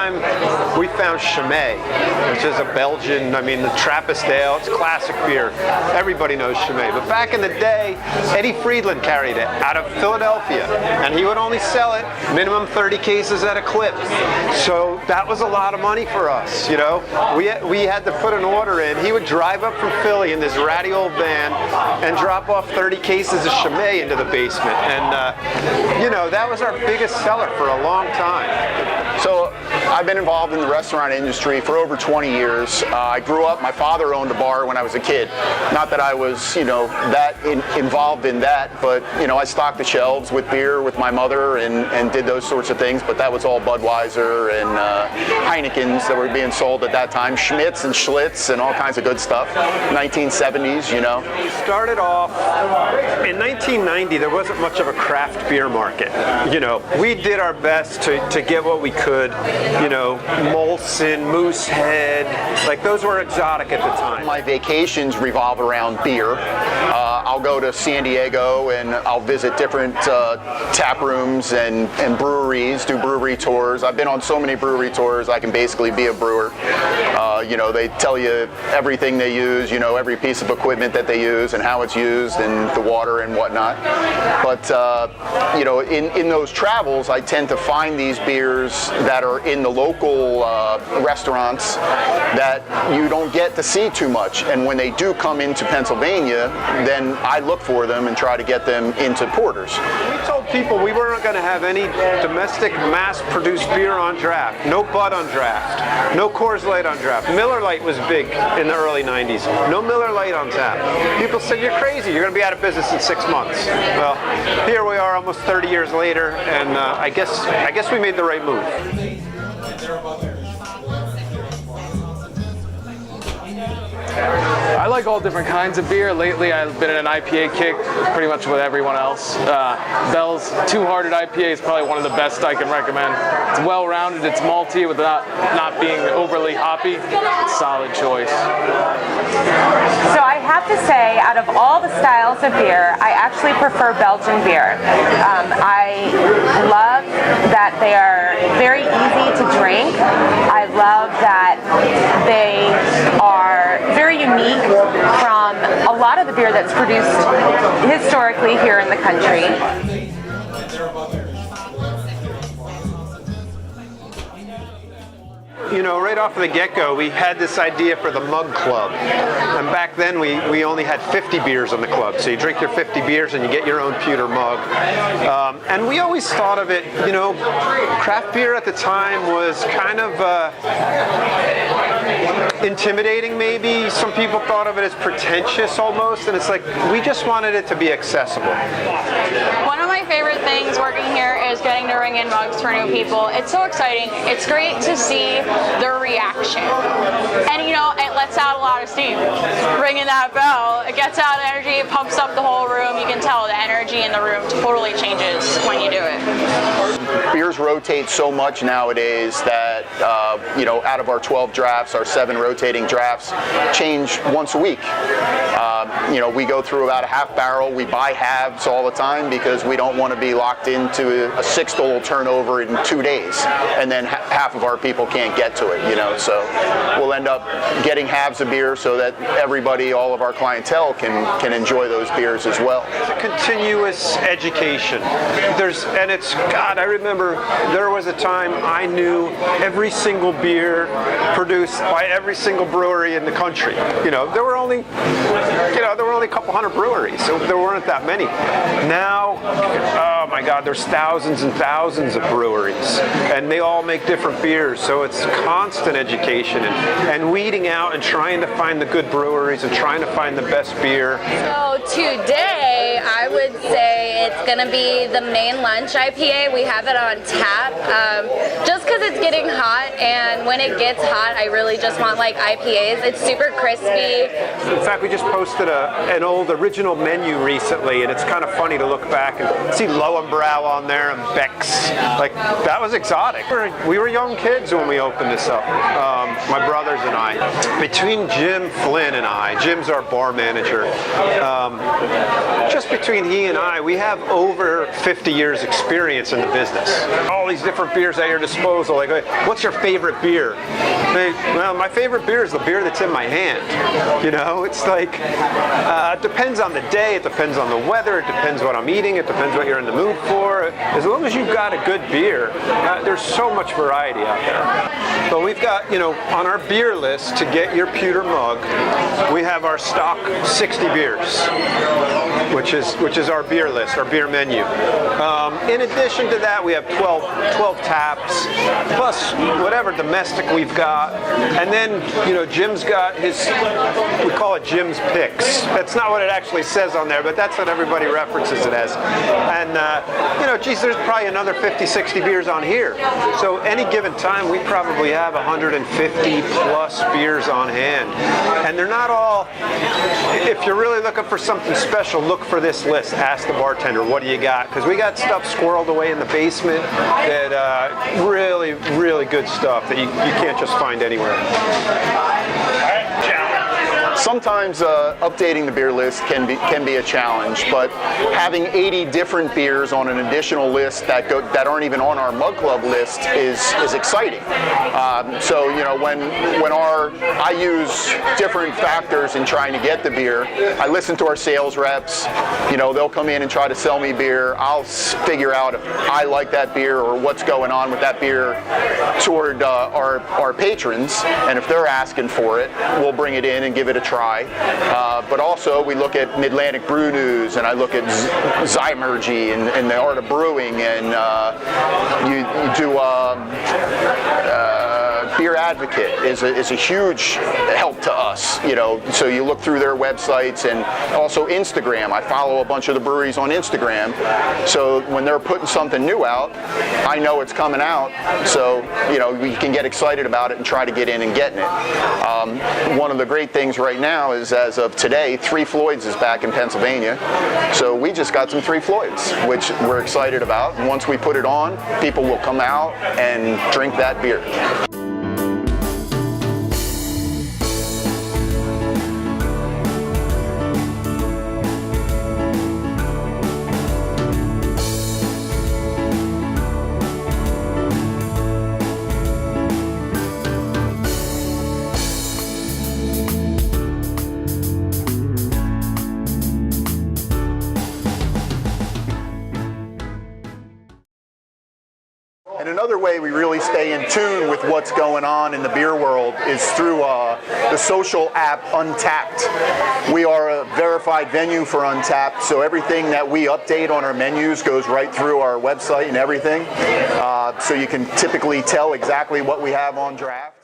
time, we found Chimay, which is a Belgian, I mean, the Trappist ale, it's classic beer. Everybody knows Chimay. But back in the day, Eddie Friedland carried it out of Philadelphia, and he would only sell it minimum 30 cases at a clip. So that was a lot of money for us, you know. We had to put an order in. He would drive up from Philly in this ratty old van and drop off 30 cases of Chimay into the basement. And, you know, that was our biggest seller for a long time. So I've been involved in the restaurant industry for over 20 years. I grew up, my father owned a bar when I was a kid. Not that I was, you know, that involved in that, but, you know, I stocked the shelves with beer with my mother and did those sorts of things, but that was all Budweiser and Heinekens that were being sold at that time, Schmitz and Schlitz and all kinds of good stuff. 1970s, you know. We started off, in 1990, there wasn't much of a craft beer market. You know, we did our best to get what we could, you know, Molson, Moosehead, like those were exotic at the time. My vacations revolve around beer. I'll go to San Diego and I'll visit different tap rooms and breweries, do brewery tours. I've been on so many brewery tours, I can basically be a brewer. You know, they tell you everything they use, you know, every piece of equipment that they use and how it's used and the water and whatnot. But, you know, in those travels, I tend to find these beers that are in the local restaurants that you don't get to see too much. And when they do come into Pennsylvania, then I look for them and try to get them into porters. We told people we weren't going to have any domestic mass-produced beer on draft. No Bud on draft. No Coors Light on draft. Miller Lite was big in the early 90s. No Miller Lite on tap. People said, you're crazy. You're going to be out of business in 6 months. Well, here we are almost 30 years later, and I guess we made the right move. I like all different kinds of beer. Lately, I've been in an IPA kick, pretty much with everyone else. Bell's Two Hearted IPA is probably one of the best I can recommend. It's well-rounded, it's malty without not being overly hoppy. Solid choice. So I have to say, out of all the styles of beer, I actually prefer Belgian beer. I love that they are very easy to drink. I love that they are very unique from a lot of the beer that's produced historically here in the country. You know, right off of the get-go, we had this idea for the mug club. And back then, we only had 50 beers in the club. So you drink your 50 beers and you get your own pewter mug. And we always thought of it, you know, craft beer at the time was kind of intimidating maybe. Some people thought of it as pretentious almost. And it's like, we just wanted it to be accessible. One of my favorite things working here is getting to bring in mugs for new people. It's so exciting. It's great to see their reaction. And you know, it lets out a lot of steam. Ringing that bell, it gets out energy, it pumps up the whole room. You can tell the energy in the room totally changes when you do it. Beers rotate so much nowadays that, you know, out of our 12 drafts, our 7 rotating drafts change once a week. You know, we go through about a half barrel. We buy halves all the time because we don't want to be locked into a 6-stole turnover in 2 days. And then half of our people can't get to it, you know. So we'll end up getting halves of beer so that everybody, all of our clientele can enjoy those beers as well. It's a continuous education. And it's, God, I remember there was a time I knew every single beer produced by every single brewery in the country. You know, there were only a couple hundred breweries, so there weren't that many. Now, oh my God, there's thousands and thousands of breweries, and they all make different beers, so it's constant education and weeding out and trying to find the good breweries and trying to find the best beer. So today, I would say it's going to be the main lunch IPA. We have it on tap, just because it's getting hot, and when it gets hot, I really just want like IPAs. It's super crispy. In fact, we just posted an old original menu recently, and it's kind of funny to look back and see Low Lowenbrau on there and Beck's. Like, that was exotic. We were young kids when we opened this up. My brothers and I. Between Jim Flynn and I, Jim's our bar manager, just between he and I, we have over 50 years experience in the business. All these different beers at your disposal. Like, what's your favorite beer? Well, my favorite beer is the beer that's in my hand. You know, it's like, it depends on the day, it depends on the weather, it depends what I'm eating, it depends what you're in the mood for. As long as you've got a good beer, there's so much variety out there. But we've got, you know, on our beer list to get your pewter mug, we have our stock 60 beers, which is our beer list, our beer menu. In addition to that, we have 12 taps, plus whatever domestic we've got. And then, you know, Jim's got his, we call it Jim's Picks. That's not what it actually says on there, but that's what everybody references it as. And, you know, geez, there's probably another 50, 60 beers on here. So any given time, we probably have 150 plus beers on hand. And they're not all, if you're really looking for something special, look for this list. Ask the bartender, what do you got? Because we got stuff squirreled away in the basement that really, really good stuff that you can't just find anywhere. Sometimes updating the beer list can be a challenge, but having 80 different beers on an additional list that aren't even on our Mug Club list is exciting. So you know, when I use different factors in trying to get the beer, I listen to our sales reps. You know, they'll come in and try to sell me beer. I'll figure out if I like that beer or what's going on with that beer toward our patrons, and if they're asking for it, we'll bring it in and give it a try. But also we look at Mid-Atlantic Brew News, and I look at Zymergy and the Art of Brewing, and you do Beer Advocate is a huge help to us, you know, so you look through their websites, and also Instagram. I follow a bunch of the breweries on Instagram, so when they're putting something new out, I know it's coming out, so, you know, we can get excited about it and try to get in and getting it. One of the great things right now is, as of today, Three Floyds is back in Pennsylvania, so we just got some Three Floyds, which we're excited about, and once we put it on, people will come out and drink that beer. And another way we really stay in tune with what's going on in the beer world is through the social app Untappd. We are a verified venue for Untappd, so everything that we update on our menus goes right through our website and everything. So you can typically tell exactly what we have on draft.